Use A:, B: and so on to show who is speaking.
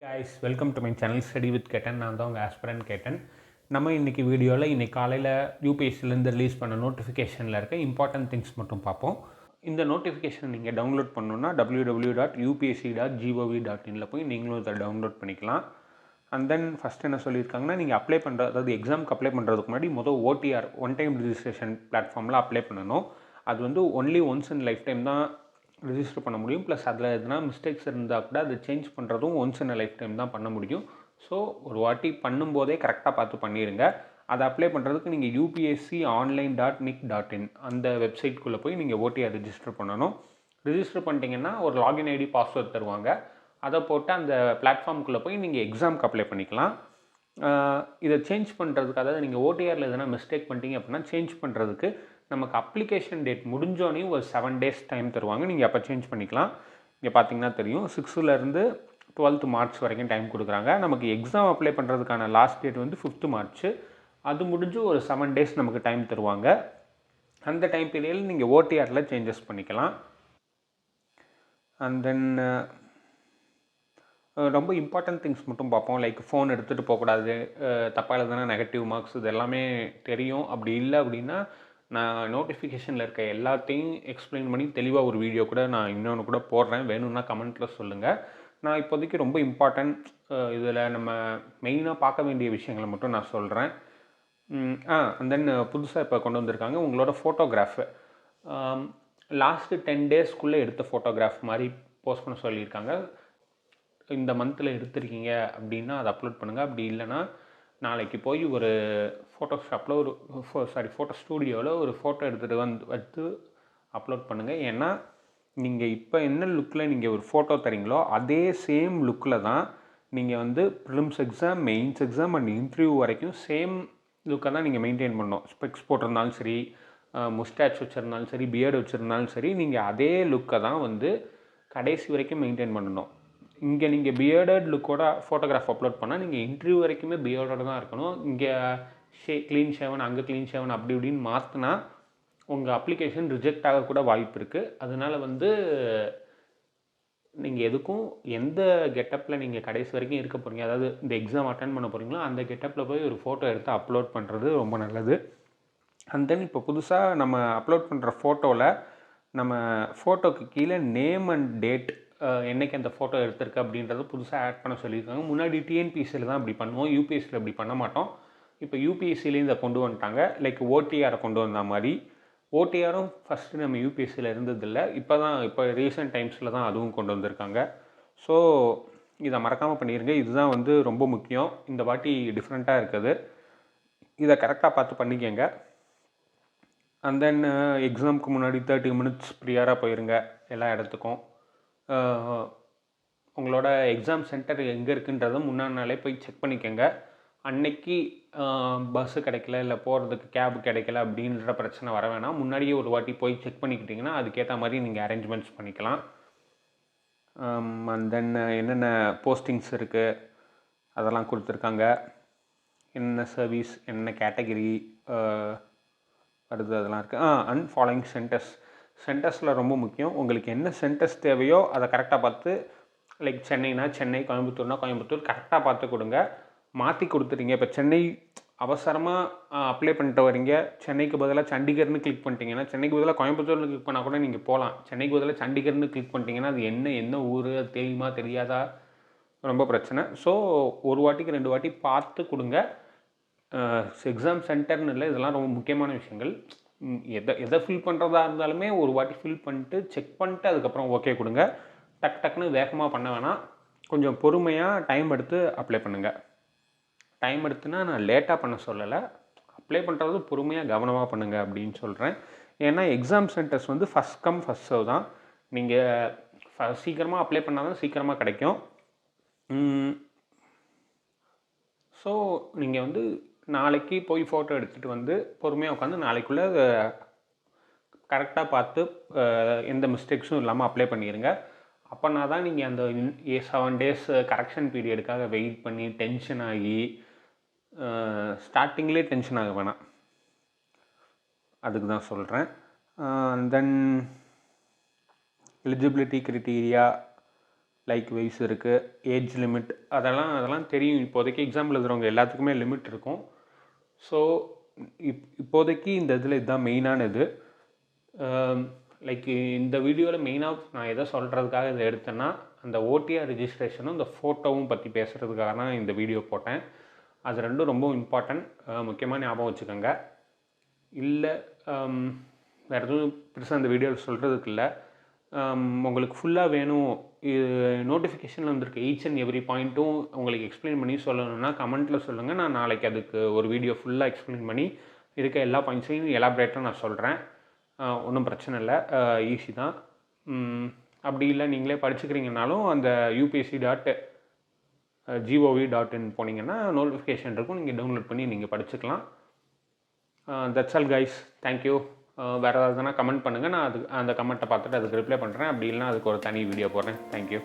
A: guys, welcome to my channel Study with Ketan. நான் தான் உங்கள் ஆஸ்பிரண்ட் கேட்டன். நம்ம இன்றைக்கி வீடியோவில் இன்றைக்கி காலையில் யூபிஎஸ்சிலேருந்து ரிலீஸ் பண்ண நோட்டிஃபிகேஷனில் இருக்க இம்பார்ட்டன்ட் திங்ஸ் மட்டும் பார்ப்போம். இந்த நோட்டிஃபிகேஷன் நீங்கள் டவுன்லோட் பண்ணணுன்னா www.upsc.gov.inல போய் நீங்களும் இதை டவுன்லோட் பண்ணிக்கலாம். அண்ட் தென் ஃபஸ்ட் என்ன சொல்லியிருக்காங்கன்னா, நீங்கள் அப்ளை பண்ணுற அதாவது எக்ஸாமுக்கு அப்ளை பண்ணுறதுக்கு முன்னாடி OTR ஒன் டைம் ரிஜிஸ்ட்ரேஷன் பிளாட்ஃபார்மில் அப்ளை பண்ணணும். அது வந்து only once in life time தான் ரிஜிஸ்டர் பண்ண முடியும். ப்ளஸ் அதில் எதுனா மிஸ்டேக்ஸ் இருந்தால் கூட அதை சேஞ்ச் பண்ணுறதும் ஒன்ஸ் இன் லைஃப் டைம் தான் பண்ண முடியும். ஸோ ஒரு வாட்டி பண்ணும்போதே கரெக்டாக பார்த்து பண்ணிடுங்க. அதை அப்ளை பண்ணுறதுக்கு நீங்கள் upsc.online.nic.in அந்த வெப்சைட்குள்ளே போய் நீங்கள் OTR ரிஜிஸ்டர் பண்ணணும். ரிஜிஸ்டர் பண்ணிட்டீங்கன்னா ஒரு லாகின் ஐடி பாஸ்வேர்ட் தருவாங்க. அதை போட்டு அந்த பிளாட்ஃபார்முக்குள்ளே போய் நீங்கள் எக்ஸாமுக்கு அப்ளை பண்ணிக்கலாம். இதை சேஞ்ச் பண்ணுறதுக்கு, அதாவது நீங்கள் OTRல எதனா மிஸ்டேக் பண்ணிட்டீங்க அப்படின்னா சேஞ்ச் பண்ணுறதுக்கு நமக்கு அப்ளிகேஷன் டேட் முடிஞ்சோடனே ஒரு 7 days டைம் தருவாங்க. நீங்கள் அப்போ சேஞ்ச் பண்ணிக்கலாம். இங்கே பார்த்தீங்கன்னா தெரியும், 6லேருந்து 12th March வரைக்கும் டைம் கொடுக்குறாங்க. நமக்கு எக்ஸாம் அப்ளை பண்ணுறதுக்கான லாஸ்ட் டேட் வந்து 5th March. அது முடிஞ்சு ஒரு 7 days நமக்கு டைம் தருவாங்க. அந்த டைம் பீரியடில் நீங்கள் OTRல சேஞ்சஸ் பண்ணிக்கலாம். அண்ட் தென் ரொம்ப இம்பார்ட்டன்ட் திங்ஸ் மட்டும் பார்ப்போம். லைக் ஃபோன் எடுத்துகிட்டு போகக்கூடாது, தப்பாக எழுதுனா நெகட்டிவ் மார்க்ஸ், இது எல்லாமே தெரியும். அப்படி இல்லை அப்படின்னா நான் நோட்டிஃபிகேஷனில் இருக்க எல்லாத்தையும் எக்ஸ்பிளைன் பண்ணி தெளிவாக ஒரு வீடியோ கூட நான் இன்னொன்று கூட போடுறேன். வேணும்னா கமெண்ட்டில் சொல்லுங்கள். நான் இப்போதைக்கு ரொம்ப இம்பார்ட்டன்ட் இதில் நம்ம மெயினாக பார்க்க வேண்டிய விஷயங்களை மட்டும் நான் சொல்கிறேன். அண்ட் தென் புதுசாக இப்போ கொண்டு வந்திருக்காங்க உங்களோட ஃபோட்டோகிராஃபு. லாஸ்ட்டு 10 daysக்குள்ளே எடுத்த ஃபோட்டோகிராஃப் மாதிரி போஸ்ட் பண்ண சொல்லியிருக்காங்க. இந்த மந்தில் எடுத்திருக்கீங்க அப்படின்னா அதை அப்லோட் பண்ணுங்கள். அப்படி இல்லைனா நாளைக்கு போய் ஒரு ஃபோட்டோஷாப்பில் ஃபோட்டோ ஸ்டூடியோவில் ஒரு ஃபோட்டோ எடுத்துகிட்டு வந்து அப்லோட் பண்ணுங்கள். ஏன்னா நீங்கள் இப்போ என்ன லுக்கில் நீங்கள் ஒரு ஃபோட்டோ தரீங்களோ அதே சேம் லுக்கில் தான் நீங்கள் வந்து prelims exam, mains exam and interview வரைக்கும் சேம் லுக்கை தான் நீங்கள் மெயின்டைன் பண்ணணும். ஸ்பெக்ஸ் போட்டிருந்தாலும் சரி, முஸ்டாச் வச்சுருந்தாலும் சரி, பியர்டு வச்சுருந்தாலும் சரி, நீங்கள் அதே லுக்கை தான் வந்து கடைசி வரைக்கும் மெயின்டைன் பண்ணணும். இங்கே நீங்கள் பியர்டட் லுக்கோட ஃபோட்டோகிராஃப் அப்லோட் பண்ணால் நீங்கள் இன்டர்வியூ வரைக்குமே பியர்டோடு தான் இருக்கணும். இங்கே க்ளீன் ஷேவன், அங்கே க்ளீன் ஷேவன் அப்படி இப்படின்னு மாற்றினா உங்கள் அப்ளிகேஷன் ரிஜெக்ட் ஆகக்கூட வாய்ப்பு இருக்குது. அதனால் வந்து நீங்கள் எதுக்கும் எந்த கெட்டப்பில் நீங்கள் கடைசி வரைக்கும் இருக்க போகிறீங்க, அதாவது இந்த எக்ஸாம் அட்டன் பண்ண போகிறீங்களோ அந்த கெட்டப்பில் போய் ஒரு ஃபோட்டோ எடுத்து அப்லோட் பண்ணுறது ரொம்ப நல்லது. அண்ட் தென் இப்போ புதுசாக நம்ம அப்லோட் பண்ணுற ஃபோட்டோவில் நம்ம ஃபோட்டோக்கு கீழே நேம் அண்ட் டேட், என்றைக்கு அந்த ஃபோட்டோ எடுத்திருக்கு அப்படின்றத புதுசாக ஆட் பண்ண சொல்லியிருக்காங்க. முன்னாடி டிஎன்பிஎஸ்சியில் தான் அப்படி பண்ணுவோம், யூபிஎஸ்சியில் அப்படி பண்ண மாட்டோம். இப்போ யூபிஎஸ்சிலேயும் இதை கொண்டு வந்துட்டாங்க. லைக் OTR கொண்டு வந்த மாதிரி. OTRும் ஃபஸ்ட்டு நம்ம யூபிஎஸ்சியில் இருந்ததில்லை, இப்போ ரீசெண்ட் டைம்ஸில் தான் அதுவும் கொண்டு வந்திருக்காங்க. ஸோ இதை மறக்காமல் பண்ணிடுங்க. இதுதான் வந்து ரொம்ப முக்கியம். இந்த வாட்டி டிஃப்ரெண்ட்டாக இருக்குது. இதை கரெக்டாக பார்த்து பண்ணிக்கங்க. அண்ட் தென் எக்ஸாமுக்கு முன்னாடி 30 minutes ப்ரியராக போயிருங்க எல்லா இடத்துக்கும். உங்களோட எக்ஸாம் சென்டர் எங்கே இருக்குன்றதை முன்னாடி நாளே போய் செக் பண்ணிக்கோங்க. அன்னைக்கு பஸ்ஸு கிடைக்கல, இல்லை போகிறதுக்கு கேப் கிடைக்கல அப்படின்ற பிரச்சனை வர வேணாம். முன்னாடியே ஒரு வாட்டி போய் செக் பண்ணிக்கிட்டிங்கன்னா அதுக்கேற்ற மாதிரி நீங்கள் அரேஞ்ச்மெண்ட்ஸ் பண்ணிக்கலாம். அண்ட் தென் என்னென்ன போஸ்டிங்ஸ் இருக்குது அதெல்லாம் கொடுத்துருக்காங்க. என்ன சர்வீஸ், என்ன கேட்டகிரி வருது அதெல்லாம் இருக்குது. அண்ட் ஃபாலோயிங் சென்டர்ஸில் ரொம்ப முக்கியம். உங்களுக்கு என்ன சென்டர்ஸ் தேவையோ அதை கரெக்டாக பார்த்து, லைக் சென்னைனா சென்னை, கோயம்புத்தூர்னா கோயம்புத்தூர் கரெக்டாக பார்த்து கொடுங்க. மாற்றி கொடுத்துட்டீங்க, இப்போ சென்னை அவசரமாக அப்ளை பண்ணிட்டு வரீங்க, சென்னைக்கு பதிலாக சண்டிகர்னு கிளிக் பண்ணிட்டீங்கன்னா, சென்னைக்கு பதிலாக கோயம்புத்தூர்னு கிளிக் பண்ணால் கூட நீங்கள் போகலாம். சென்னைக்கு பதிலாக சண்டிகர்னு கிளிக் பண்ணிட்டீங்கன்னா அது என்ன ஊர், அது தெரியுமா தெரியாதா, ரொம்ப பிரச்சனை. ஸோ ஒரு வாட்டிக்கு 2 வாட்டி பார்த்து கொடுங்க. எக்ஸாம் சென்டர்னு இல்லை, இதெல்லாம் ரொம்ப முக்கியமான விஷயங்கள். எதை ஃபில் பண்ணுறதா இருந்தாலுமே ஒரு வாட்டி ஃபில் பண்ணிட்டு செக் பண்ணிட்டு அதுக்கப்புறம் ஓகே கொடுங்க. டக்குன்னு வேகமாக பண்ண வேணாம். கொஞ்சம் பொறுமையாக டைம் எடுத்து அப்ளை பண்ணுங்கள். டைம் எடுத்துனா நான் லேட்டாக பண்ண சொல்லலை, அப்ளை பண்ணுறது பொறுமையாக கவனமாக பண்ணுங்கள் அப்படின்னு சொல்கிறேன். ஏன்னா எக்ஸாம் சென்டர்ஸ் வந்து ஃபஸ்ட் கம் ஃபஸ்ட் சர்வ் தான். நீங்கள் சீக்கிரமாக அப்ளை பண்ணால் தான் சீக்கிரமாக கிடைக்கும். ஸோ நீங்கள் வந்து நாளைக்கு போய் ஃபோட்டோ எடுத்துகிட்டு வந்து பொறுமையாக உட்காந்து நாளைக்குள்ளே கரெக்டாக பார்த்து எந்த மிஸ்டேக்ஸும் இல்லாமல் அப்ளை பண்ணிடுங்க. அப்போனா தான் நீங்கள் அந்த 7 days கரெக்ஷன் பீரியடுக்காக வெயிட் பண்ணி டென்ஷன் ஆகி ஸ்டார்டிங்லேயே டென்ஷன் ஆக வேணாம். அதுக்கு தான் சொல்கிறேன். தென் எலிஜிபிலிட்டி க்ரைட்டீரியா லைக் வைஸ் இருக்குது, ஏஜ் லிமிட், அதெல்லாம் தெரியும். இப்போதைக்கு எக்ஸாம்பிள் எழுதுகிறவங்க எல்லாத்துக்குமே லிமிட் இருக்கும். ஸோ இப்போதைக்கு இந்த இதில் இதுதான் மெயினான இது. லைக் இந்த வீடியோவில் மெயினாக நான் எதை சொல்கிறதுக்காக இதை எடுத்தேன்னா, அந்த ஓடிஆர் ரிஜிஸ்ட்ரேஷனும் இந்த ஃபோட்டோவும் பற்றி பேசுகிறதுக்காக தான் இந்த வீடியோ போட்டேன். அது ரெண்டும் ரொம்ப இம்பார்ட்டன்ட், முக்கியமாக ஞாபகம் வச்சுக்கோங்க. இல்லை வேறு எதுவும் பெருசாக இந்த வீடியோவில் சொல்கிறதுக்கு இல்லை. உங்களுக்கு ஃபுல்லாக வேணும், இது நோட்டிஃபிகேஷனில் வந்திருக்க ஈச் அண்ட் எவ்ரி பாயிண்ட்டும் உங்களுக்கு எக்ஸ்பிளைன் பண்ணி சொல்லணும்னா கமெண்ட்டில் சொல்லுங்கள். நான் நாளைக்கு அதுக்கு ஒரு வீடியோ ஃபுல்லாக எக்ஸ்பிளைன் பண்ணி இருக்க எல்லா பாயிண்ட்ஸையும் எலாபரேட்டாக நான் சொல்கிறேன். ஒன்றும் பிரச்சனை இல்லை, ஈஸி தான். அப்படி இல்லை நீங்களே படிச்சுக்கிறீங்கனாலும் அந்த upsc.gov.in போனீங்கன்னா நோட்டிஃபிகேஷன் இருக்கும், நீங்கள் டவுன்லோட் பண்ணி நீங்கள் படிச்சுக்கலாம். That's all guys, thank you. வேறு ஏதாவதுனா கமெண்ட் பண்ணுங்கள், நான் அந்த கமெண்ட்டை பார்த்துட்டு அதுக்கு ரிப்ளை பண்ணுறேன். அப்படி இல்லைனா அதுக்கு ஒரு தனி வீடியோ போடுறேன். தேங்க்யூ.